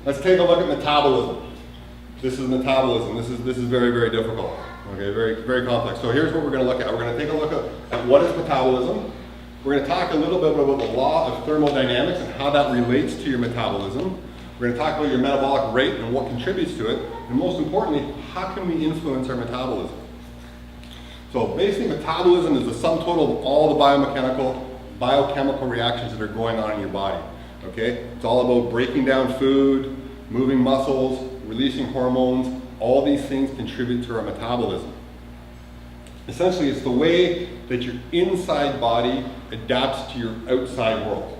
Let's take a look at metabolism. This is metabolism. This is very, very difficult. Okay, very, very complex. So here's what we're going to look at. We're going to take a look at what is metabolism. We're going to talk a little bit about the law of thermodynamics and how that relates to your metabolism. We're going to talk about your metabolic rate and what contributes to it. And most importantly, how can we influence our metabolism? So basically, metabolism is the sum total of all the biochemical reactions that are going on in your body. Okay? It's all about breaking down food, moving muscles, releasing hormones. All these things contribute to our metabolism. Essentially, it's the way that your inside body adapts to your outside world.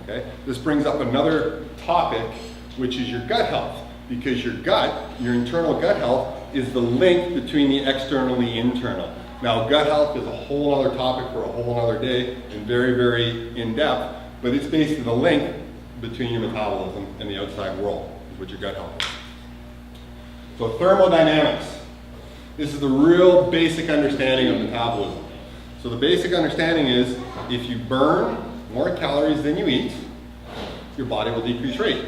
Okay? This brings up another topic, which is your gut health. Because your gut, your internal gut health, is the link between the external and the internal. Now, gut health is a whole other topic for a whole other day and very, very in-depth, but it's basically the link between your metabolism and the outside world, is what your gut health is. So thermodynamics. This is the real basic understanding of metabolism. So the basic understanding is if you burn more calories than you eat, your body will decrease rate.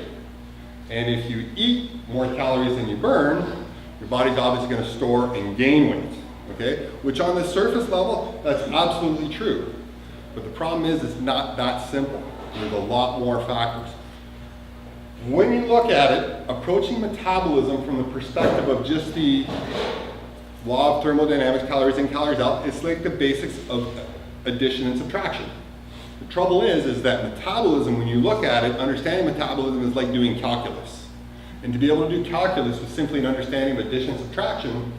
And if you eat more calories than you burn, your body's obviously going to store and gain weight. Okay? Which on the surface level, that's absolutely true. But the problem is it's not that simple. There's a lot more factors. When you look at it, approaching metabolism from the perspective of just the law of thermodynamics, calories in, calories out, it's like the basics of addition and subtraction. The trouble is that metabolism, when you look at it, understanding metabolism is like doing calculus. And to be able to do calculus with simply an understanding of addition and subtraction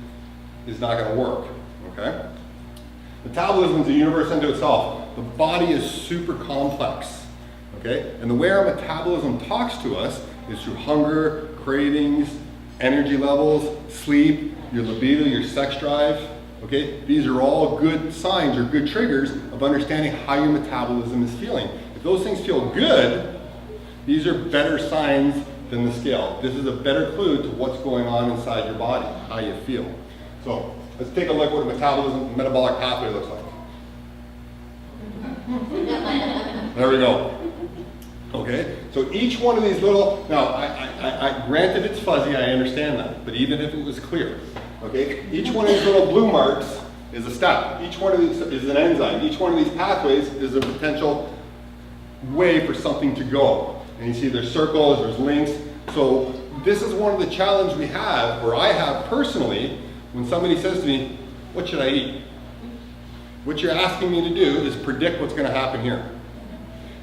is not going to work. Okay? Metabolism is a universe unto itself. The body is super complex. Okay? And the way our metabolism talks to us is through hunger, cravings, energy levels, sleep, your libido, your sex drive. Okay? These are all good signs or good triggers of understanding how your metabolism is feeling. If those things feel good, these are better signs than the scale. This is a better clue to what's going on inside your body, how you feel. So let's take a look at what a metabolism, metabolic pathway looks like. There we go. Okay, so each one of these little, now I granted it's fuzzy, I understand that, but even if it was clear, okay, each one of these little blue marks is a step. Each one of these is an enzyme. Each one of these pathways is a potential way for something to go. And you see there's circles, there's links. So this is one of the challenges we have, or I have personally, when somebody says to me, what should I eat? What you're asking me to do is predict what's going to happen here.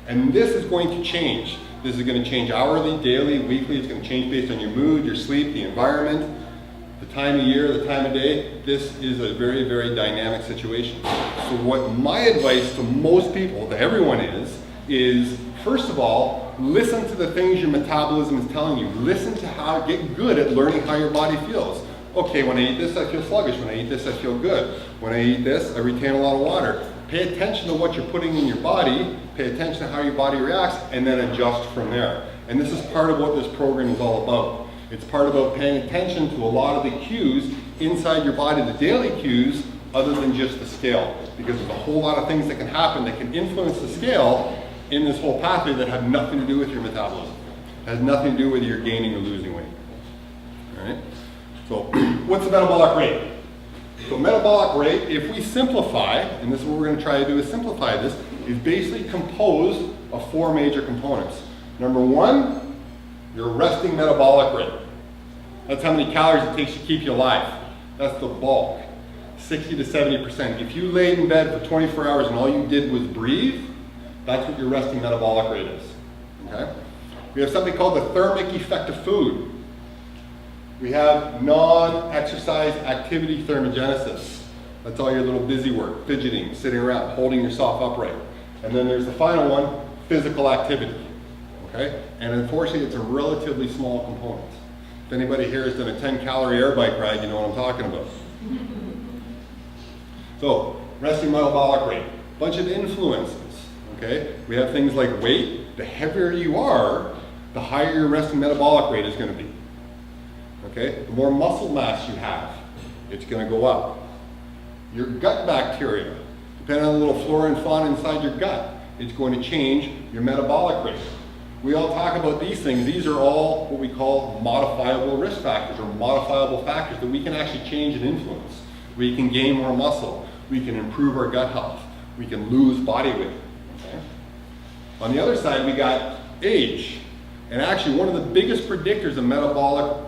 And this is going to change. This is going to change hourly, daily, weekly. It's going to change based on your mood, your sleep, the environment, the time of year, the time of day. This is a very, very dynamic situation. So what my advice to most people, to everyone is first of all, listen to the things your metabolism is telling you. Listen to how, get good at learning how your body feels. Okay, when I eat this, I feel sluggish. When I eat this, I feel good. When I eat this, I retain a lot of water. Pay attention to what you're putting in your body, pay attention to how your body reacts, and then adjust from there. And this is part of what this program is all about. It's part about paying attention to a lot of the cues inside your body, the daily cues, other than just the scale. Because there's a whole lot of things that can happen that can influence the scale in this whole pathway that have nothing to do with your metabolism. It has nothing to do with your gaining or losing weight. All right? So what's the metabolic rate? So metabolic rate, if we simplify, and this is what we're going to try to do is simplify this, is basically composed of four major components. Number one, your resting metabolic rate. That's how many calories it takes to keep you alive. That's the bulk, 60 to 70%. If you laid in bed for 24 hours and all you did was breathe, that's what your resting metabolic rate is. Okay? We have something called the thermic effect of food. We have non-exercise activity thermogenesis. That's all your little busy work, fidgeting, sitting around, holding yourself upright. And then there's the final one, physical activity. Okay? And unfortunately, it's a relatively small component. If anybody here has done a 10-calorie air bike ride, you know what I'm talking about. So, resting metabolic rate, bunch of influences. Okay? We have things like weight. The heavier you are, the higher your resting metabolic rate is going to be. Okay? The more muscle mass you have, it's going to go up. Your gut bacteria, depending on the little flora and fauna inside your gut, it's going to change your metabolic rate. We all talk about these things. These are all what we call modifiable risk factors or modifiable factors that we can actually change and influence. We can gain more muscle. We can improve our gut health. We can lose body weight. Okay? On the other side, we got age. And actually, one of the biggest predictors of metabolic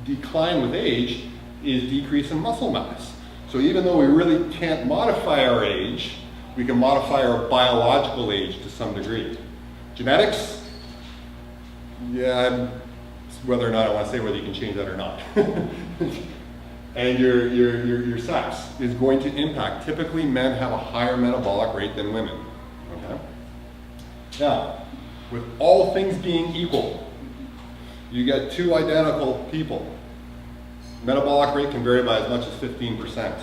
decline with age is decrease in muscle mass. So even though we really can't modify our age, we can modify our biological age to some degree. Genetics, yeah, whether or not I want to say whether you can change that or not. And your sex is going to impact. Typically, men have a higher metabolic rate than women. Okay? Now, with all things being equal, you get two identical people. Metabolic rate can vary by as much as 15%.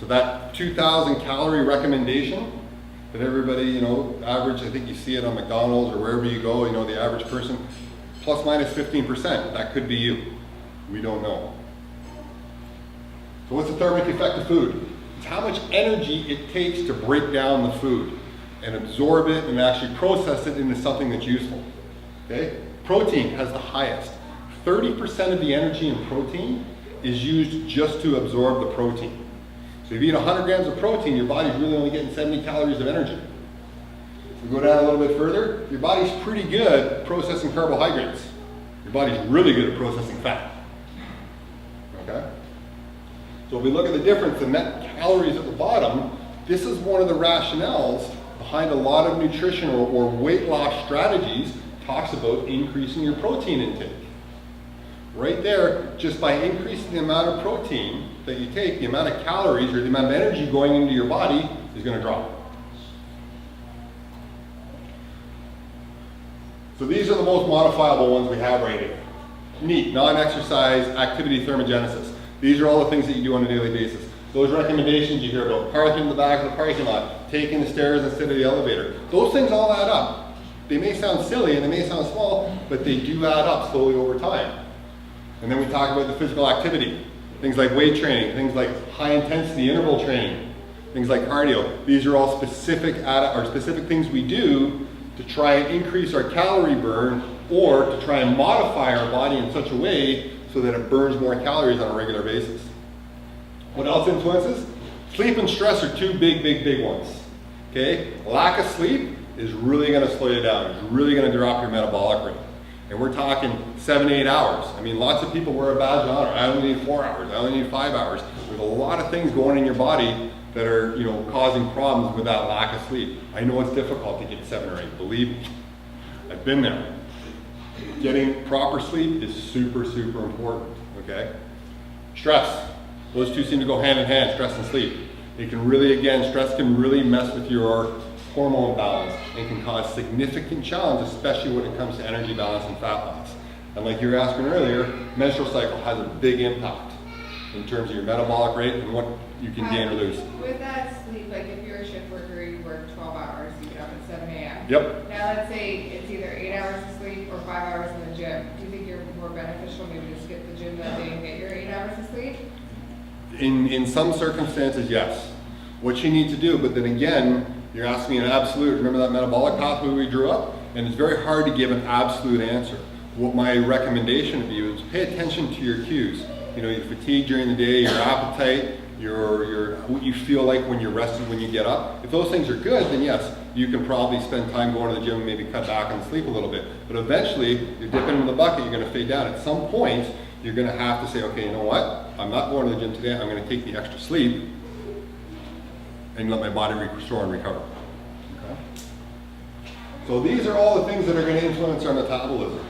So that 2,000 calorie recommendation that everybody, average, I think you see it on McDonald's or wherever you go, the average person, plus minus 15%. That could be you. We don't know. So what's the thermic effect of food? It's how much energy it takes to break down the food and absorb it and actually process it into something that's useful. Okay? Protein has the highest. 30% of the energy in protein is used just to absorb the protein. So if you eat 100 grams of protein, your body's really only getting 70 calories of energy. If we go down a little bit further, your body's pretty good at processing carbohydrates. Your body's really good at processing fat. Okay? So if we look at the difference in net calories at the bottom, this is one of the rationales behind a lot of nutrition or weight loss strategies talks about increasing your protein intake. Right there, just by increasing the amount of protein that you take, the amount of calories or the amount of energy going into your body is going to drop. So these are the most modifiable ones we have right here. NEAT, non-exercise activity thermogenesis. These are all the things that you do on a daily basis. Those recommendations you hear about, parking in the back of the parking lot, taking the stairs instead of the elevator. Those things all add up. They may sound silly and they may sound small, but they do add up slowly over time. And then we talk about the physical activity. Things like weight training, things like high intensity interval training, things like cardio. These are all specific things we do to try and increase our calorie burn or to try and modify our body in such a way so that it burns more calories on a regular basis. What else influences? Sleep and stress are two big ones. Okay? Lack of sleep is really going to slow you down. It's really going to drop your metabolic rate. And we're talking 7 to 8 hours. I mean, lots of people wear a badge of honor. I only need 4 hours. I only need 5 hours. There's a lot of things going in your body that are, causing problems with that lack of sleep. I know it's difficult to get 7 or 8. Believe me, I've been there. Getting proper sleep is super important. Okay? Stress. Those two seem to go hand in hand. Stress and sleep. It can really, stress can really mess with your hormone balance and can cause significant challenge, especially when it comes to energy balance and fat loss. And like you were asking earlier, menstrual cycle has a big impact in terms of your metabolic rate and what you can gain or lose. With that sleep, like if you're a shift worker, you work 12 hours, you get up at 7 a.m. Yep. Now let's say it's either 8 hours of sleep or 5 hours in the gym. Do you think you're more beneficial maybe to skip the gym that day and get your 8 hours of sleep? In some circumstances, yes. What you need to do, but then again, you're asking me an absolute. Remember that metabolic pathway we drew up? And it's very hard to give an absolute answer. What my recommendation to you is pay attention to your cues. Your fatigue during the day, your appetite, your what you feel like when you're rested when you get up. If those things are good, then yes, you can probably spend time going to the gym and maybe cut back on sleep a little bit. But eventually, you're dipping in the bucket, you're going to fade down. At some point, you're going to have to say, okay, you know what? I'm not going to the gym today. I'm going to take the extra sleep and let my body restore and recover. Okay? So these are all the things that are going to influence our metabolism.